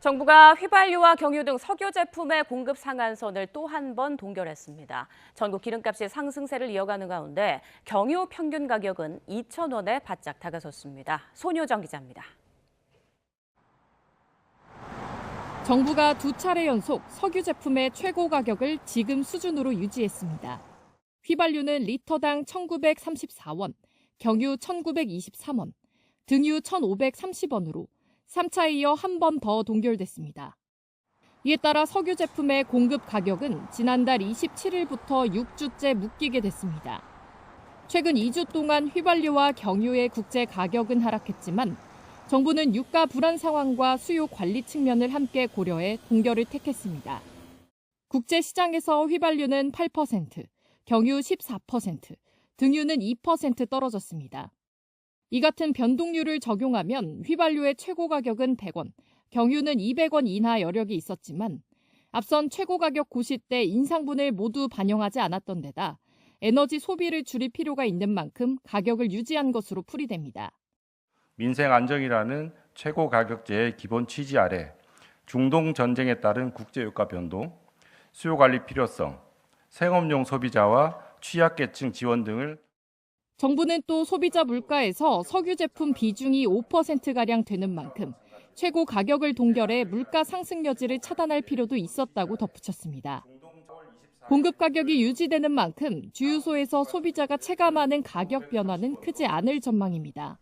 정부가 휘발유와 경유 등 석유 제품의 공급 상한선을 또 한 번 동결했습니다. 전국 기름값이 상승세를 이어가는 가운데 경유 평균 가격은 2,000원에 바짝 다가섰습니다. 손효정 기자입니다. 정부가 두 차례 연속 석유 제품의 최고 가격을 지금 수준으로 유지했습니다. 휘발유는 리터당 1,934원, 경유 1,923원, 등유 1,530원으로 3차 이어 한 번 더 동결됐습니다. 이에 따라 석유 제품의 공급 가격은 지난달 27일부터 6주째 묶이게 됐습니다. 최근 2주 동안 휘발유와 경유의 국제 가격은 하락했지만 정부는 유가 불안 상황과 수요 관리 측면을 함께 고려해 동결을 택했습니다. 국제 시장에서 휘발유는 8%, 경유 14%, 등유는 2% 떨어졌습니다. 이 같은 변동률을 적용하면 휘발유의 최고 가격은 100원, 경유는 200원 이하 여력이 있었지만 앞선 최고 가격 고시 때 인상분을 모두 반영하지 않았던 데다 에너지 소비를 줄일 필요가 있는 만큼 가격을 유지한 것으로 풀이됩니다. 민생 안정이라는 최고 가격제의 기본 취지 아래 중동 전쟁에 따른 국제유가 변동, 수요 관리 필요성, 생업용 소비자와 취약계층 지원 등을 정부는 또 소비자 물가에서 석유 제품 비중이 5%가량 되는 만큼 최고 가격을 동결해 물가 상승 여지를 차단할 필요도 있었다고 덧붙였습니다. 공급 가격이 유지되는 만큼 주유소에서 소비자가 체감하는 가격 변화는 크지 않을 전망입니다.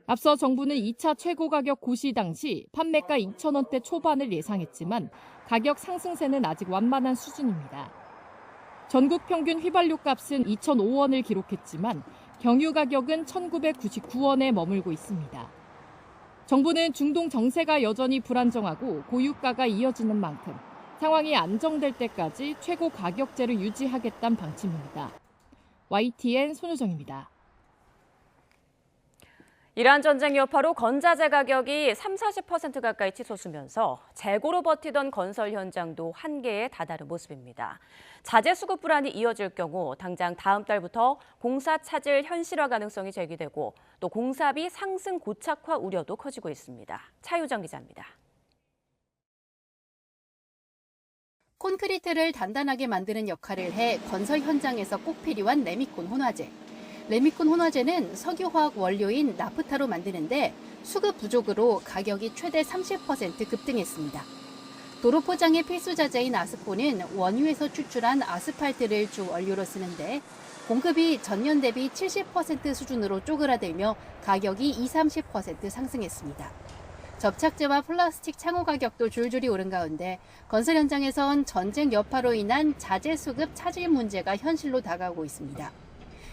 앞서 정부는 2차 최고 가격 고시 당시 판매가 2,000원대 초반을 예상했지만 가격 상승세는 아직 완만한 수준입니다. 전국 평균 휘발유 값은 2,005원을 기록했지만 경유 가격은 1,999원에 머물고 있습니다. 정부는 중동 정세가 여전히 불안정하고 고유가가 이어지는 만큼 상황이 안정될 때까지 최고 가격제를 유지하겠다는 방침입니다. YTN 손효정입니다. 이란 전쟁 여파로 건자재 가격이 30-40% 가까이 치솟으면서 재고로 버티던 건설 현장도 한계에 다다른 모습입니다. 자재 수급 불안이 이어질 경우 당장 다음 달부터 공사 차질 현실화 가능성이 제기되고 또 공사비 상승 고착화 우려도 커지고 있습니다. 차유정 기자입니다. 콘크리트를 단단하게 만드는 역할을 해 건설 현장에서 꼭 필요한 레미콘 혼화재. 레미콘 혼화재는 석유화학 원료인 나프타로 만드는데 수급 부족으로 가격이 최대 30% 급등했습니다. 도로 포장의 필수 자재인 아스콘은 원유에서 추출한 아스팔트를 주 원료로 쓰는데 공급이 전년 대비 70% 수준으로 쪼그라들며 가격이 20-30% 상승했습니다. 접착제와 플라스틱 창호 가격도 줄줄이 오른 가운데 건설 현장에선 전쟁 여파로 인한 자재 수급 차질 문제가 현실로 다가오고 있습니다.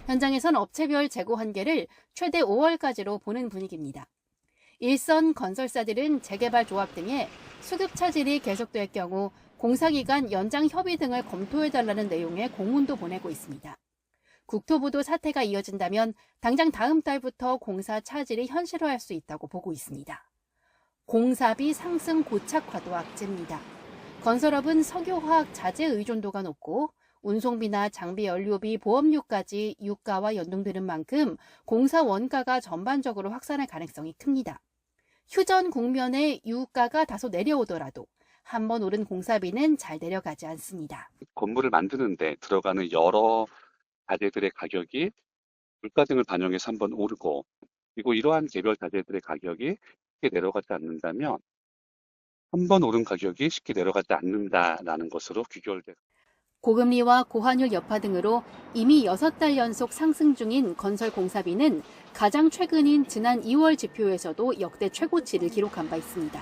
현장에선 업체별 재고 한계를 최대 5월까지로 보는 분위기입니다. 일선 건설사들은 재개발 조합 등의 수급 차질이 계속될 경우 공사기간 연장 협의 등을 검토해달라는 내용의 공문도 보내고 있습니다. 국토부도 사태가 이어진다면 당장 다음 달부터 공사 차질이 현실화할 수 있다고 보고 있습니다. 공사비 상승 고착화도 악재입니다. 건설업은 석유화학 자재 의존도가 높고 운송비나 장비 연료비, 보험료까지 유가와 연동되는 만큼 공사 원가가 전반적으로 확산할 가능성이 큽니다. 휴전 국면에 유가가 다소 내려오더라도 한번 오른 공사비는 잘 내려가지 않습니다. 건물을 만드는데 들어가는 여러 자재들의 가격이 물가 등을 반영해서 한번 오르고 그리고 이러한 개별 자재들의 가격이 쉽게 내려가지 않는다면 한번 오른 가격이 쉽게 내려가지 않는다라는 것으로 귀결돼요. 고금리와 고환율 여파 등으로 이미 6달 연속 상승 중인 건설 공사비는 가장 최근인 지난 2월 지표에서도 역대 최고치를 기록한 바 있습니다.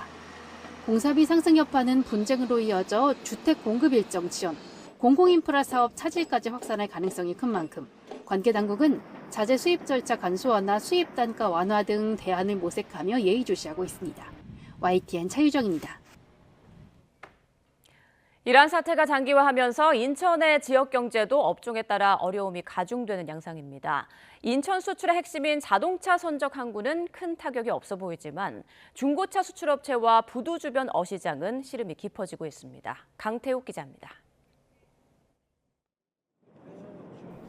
공사비 상승 여파는 분쟁으로 이어져 주택 공급 일정 지연, 공공인프라 사업 차질까지 확산할 가능성이 큰 만큼 관계 당국은 자재 수입 절차 간소화나 수입 단가 완화 등 대안을 모색하며 예의주시하고 있습니다. YTN 차유정입니다. 이란 사태가 장기화하면서 인천의 지역 경제도 업종에 따라 어려움이 가중되는 양상입니다. 인천 수출의 핵심인 자동차 선적 항구는 큰 타격이 없어 보이지만 중고차 수출업체와 부두 주변 어시장은 시름이 깊어지고 있습니다. 강태욱 기자입니다.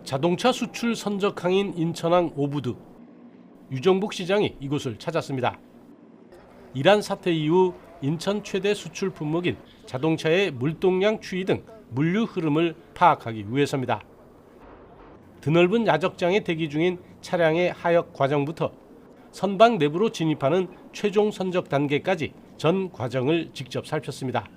자동차 수출 선적항인 인천항 오부두. 유정복 시장이 이곳을 찾았습니다. 이란 사태 이후 인천 최대 수출 품목인 자동차의 물동량 추이 등 물류 흐름을 파악하기 위해서입니다. 드넓은 야적장에 대기 중인 차량의 하역 과정부터 선박 내부로 진입하는 최종 선적 단계까지 전 과정을 직접 살폈습니다.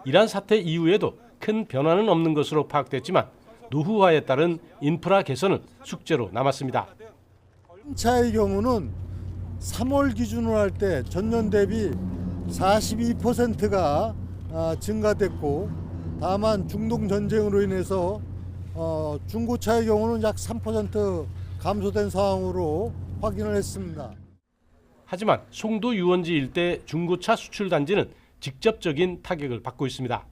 이러한 사태 이후에도 큰 변화는 없는 것으로 파악됐지만 노후화에 따른 인프라 개선은 숙제로 남았습니다. 차의 경우는 3월 기준으로 할 때 전년 대비 42%가 증가됐고, 다만 중동 전쟁으로 인해서 중고차의 경우는 약 3% 감소된 상황으로 확인을 했습니다. 하지만 송도 유원지 일대 중고차 수출 단지는 직접적인 타격을 받고 있습니다.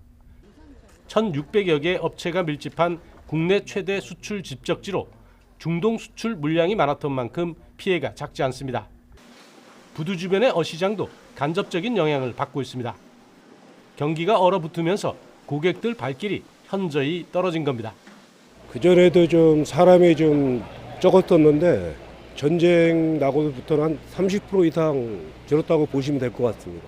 1,600여 개 업체가 밀집한 국내 최대 수출 집적지로 중동 수출 물량이 많았던 만큼 피해가 작지 않습니다. 부두 주변의 어시장도 간접적인 영향을 받고 있습니다. 경기가 얼어붙으면서 고객들 발길이 현저히 떨어진 겁니다. 그전에도 좀 사람이 좀 적었었는데 전쟁 나고부터는 한 30% 이상 줄었다고 보시면 될 것 같습니다.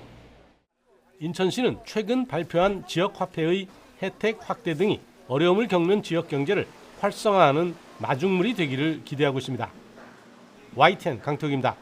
인천시는 최근 발표한 지역화폐의 혜택 확대 등이 어려움을 겪는 지역 경제를 활성화하는 마중물이 되기를 기대하고 있습니다. YTN 강태욱입니다.